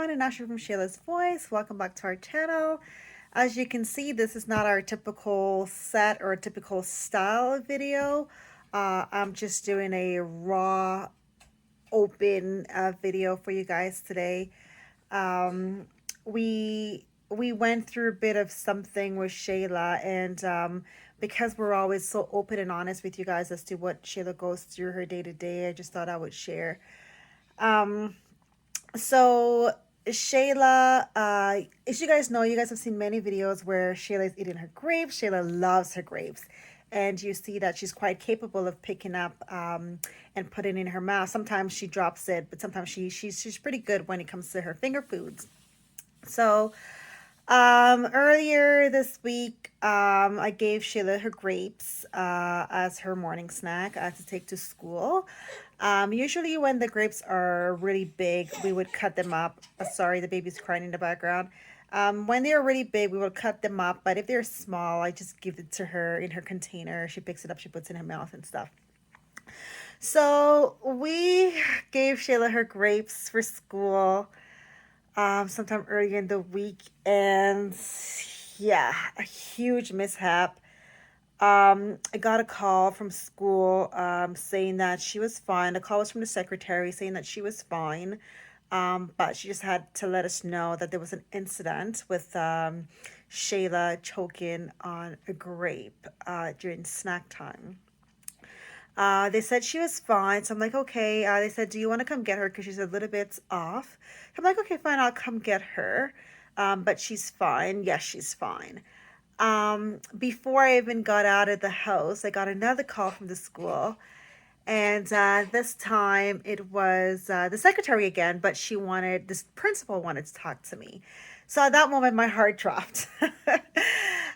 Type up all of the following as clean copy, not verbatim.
everyone, Annasha from Shayla's Voice. Welcome back to our channel. As you can see, this is not our typical set or typical style of video. I'm just doing a raw, open video for you guys today. Um, we went through a bit of something with Shayla, and because we're always so open and honest with you guys as to what Shayla goes through her day to day, I just thought I would share. Um, so Shayla, as you guys know, you guys have seen many videos where Shayla is eating her grapes. Shayla loves her grapes. And you see that she's quite capable of picking up and putting in her mouth. Sometimes she drops it, but sometimes she's pretty good when it comes to her finger foods. So earlier this week, I gave Shayla her grapes as her morning snack to take to school. Usually, when the grapes are really big, we would cut them up. Sorry, the baby's crying in the background. When they are really big, we will cut them up. But if they're small, I just give it to her in her container. She picks it up, she puts it in her mouth and stuff. So we gave Shayla her grapes for school sometime early in the week, and yeah, a huge mishap. I got a call from school saying that she was fine. The call was from the secretary saying that she was fine, but she just had to let us know that there was an incident with Shayla choking on a grape during snack time. They said she was fine. So I'm like, okay. They said, do you want to come get her? Because she's a little bit off. I'm like, okay, fine. I'll come get her. But she's fine. Yes, she's fine. Before I even got out of the house, I got another call from the school. And this time it was the secretary again, but this principal wanted to talk to me. So at that moment, my heart dropped.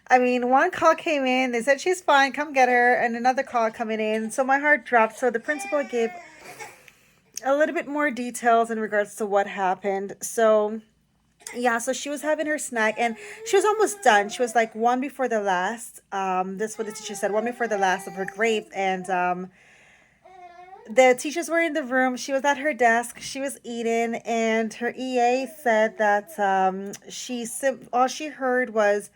I mean, one call came in, they said she's fine, come get her, and another call coming in. So my heart dropped. So the principal gave a little bit more details in regards to what happened. So yeah, so she was having her snack and she was almost done. She was like one before the last. This is what the teacher said, one before the last of her grape. And the teachers were in the room. She was at her desk. She was eating, and her EA said that all she heard was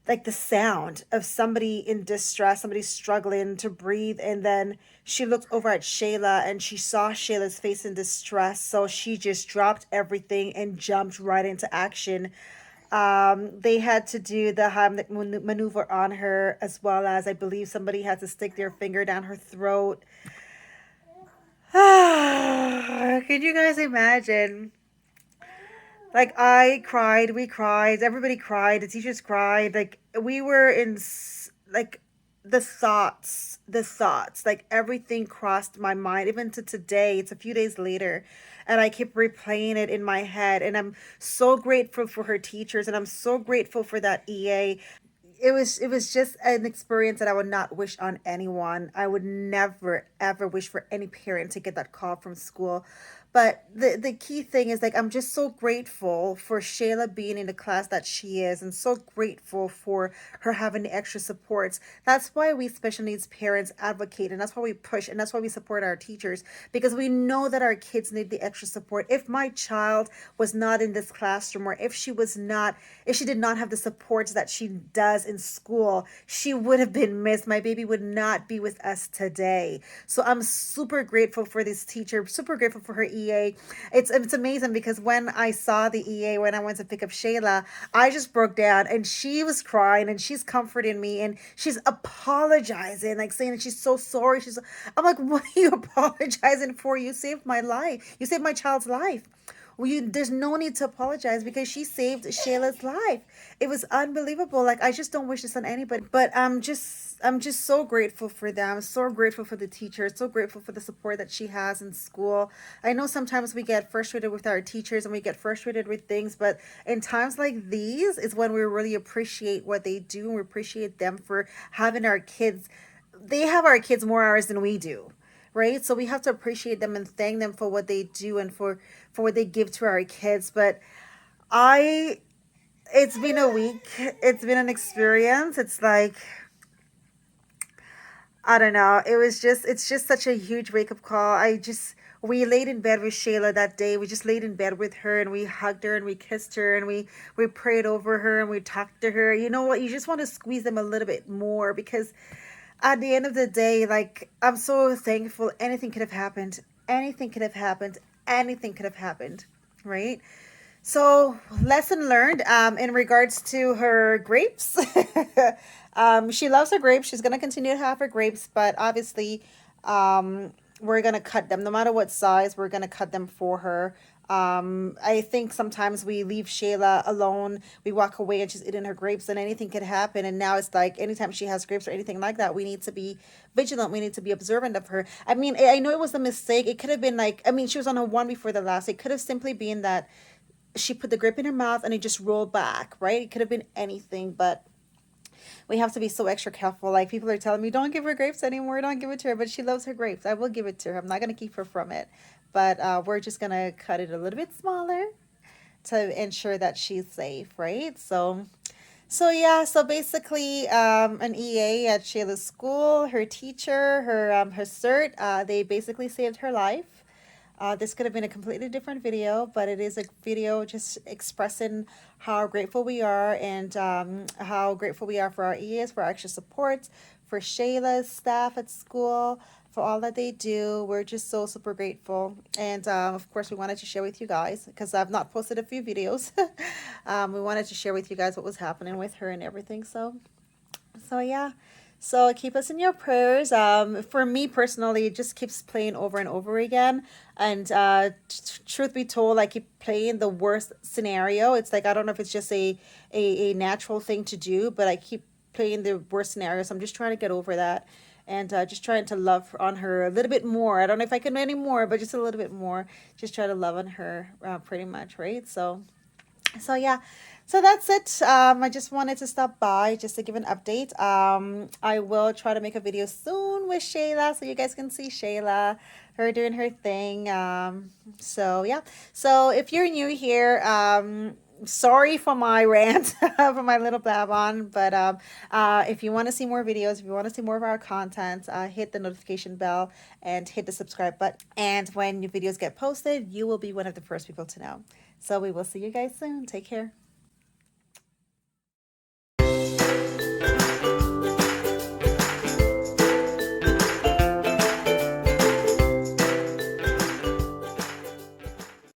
like the sound of somebody in distress, somebody struggling to breathe. And then she looked over at Shayla and she saw Shayla's face in distress. So she just dropped everything and jumped right into action. They had to do the Heimlich maneuver on her, as well as I believe somebody had to stick their finger down her throat. Can you guys imagine? Like, I cried, we cried, everybody cried, the teachers cried. Like, we were like, the thoughts, like, everything crossed my mind. Even to today, it's a few days later, and I keep replaying it in my head. And I'm so grateful for her teachers, and I'm so grateful for that EA. It was just an experience that I would not wish on anyone. I would never ever wish for any parent to get that call from school. But the key thing is, like, I'm just so grateful for Shayla being in the class that she is, and so grateful for her having the extra supports. That's why we special needs parents advocate, and that's why we push, and that's why we support our teachers, because we know that our kids need the extra support. If my child was not in this classroom, or if she did not have the supports that she does in school, she would have been missed. My baby would not be with us today. So I'm super grateful for this teacher, super grateful for her EA. It's amazing, because when I saw the EA, when I went to pick up Shayla, I just broke down, and she was crying, and she's comforting me, and she's apologizing, like saying that she's so sorry. I'm like, what are you apologizing for? You saved my life. You saved my child's life. There's no need to apologize, because she saved Shayla's life. It was unbelievable. Like, I just don't wish this on anybody. But I'm just so grateful for them. So grateful for the teachers. So grateful for the support that she has in school. I know sometimes we get frustrated with our teachers and we get frustrated with things, but in times like these is when we really appreciate what they do, and we appreciate them for having our kids. They have our kids more hours than we do, right? So we have to appreciate them and thank them for what they do, and for what they give to our kids. But I it's been a week. It's been an experience. It's like I don't know. It's just such a huge wake up call. We laid in bed with Shayla that day. We just laid in bed with her and we hugged her and we kissed her and we prayed over her and we talked to her. You know what? You just want to squeeze them a little bit more because at the end of the day, like, I'm so thankful. Anything could have happened. Anything could have happened. Anything could have happened. Right? So, lesson learned in regards to her grapes. She loves her grapes. She's going to continue to have her grapes, but obviously, we're going to cut them. No matter what size, we're going to cut them for her. I think sometimes we leave Shayla alone. We walk away and she's eating her grapes, and anything could happen. And now it's like anytime she has grapes or anything like that, we need to be vigilant. We need to be observant of her. I mean, I know it was a mistake. It could have been like, I mean, she was on a one before the last. It could have simply been that she put the grip in her mouth and it just rolled back, right? It could have been anything, but we have to be so extra careful. Like, people are telling me, don't give her grapes anymore, don't give it to her, but she loves her grapes. I will give it to her. I'm not going to keep her from it, but we're just going to cut it a little bit smaller to ensure that she's safe, right? So yeah, so basically, an EA at Shayla's school, her teacher, her cert, they basically saved her life. This could have been a completely different video, but it is a video just expressing how grateful we are and how grateful we are for our EAs, for our extra support, for Shayla's staff at school, for all that they do. We're just so super grateful. And of course, we wanted to share with you guys because I've not posted a few videos. We wanted to share with you guys what was happening with her and everything. So yeah. So keep us in your prayers. For me personally, it just keeps playing over and over again. And truth be told, I keep playing the worst scenario. It's like I don't know if it's just a natural thing to do, but I keep playing the worst scenario. So I'm just trying to get over that, and just trying to love on her a little bit more. I don't know if I can do any more, but just a little bit more. Just try to love on her, pretty much, right? So yeah, so that's it. I just wanted to stop by just to give an update. I will try to make a video soon with Shayla so you guys can see Shayla, her doing her thing. So yeah. So if you're new here, sorry for my rant, for my little blab on, but if you want to see more videos, if you want to see more of our content, hit the notification bell and hit the subscribe button. And when new videos get posted, you will be one of the first people to know. So we will see you guys soon. Take care.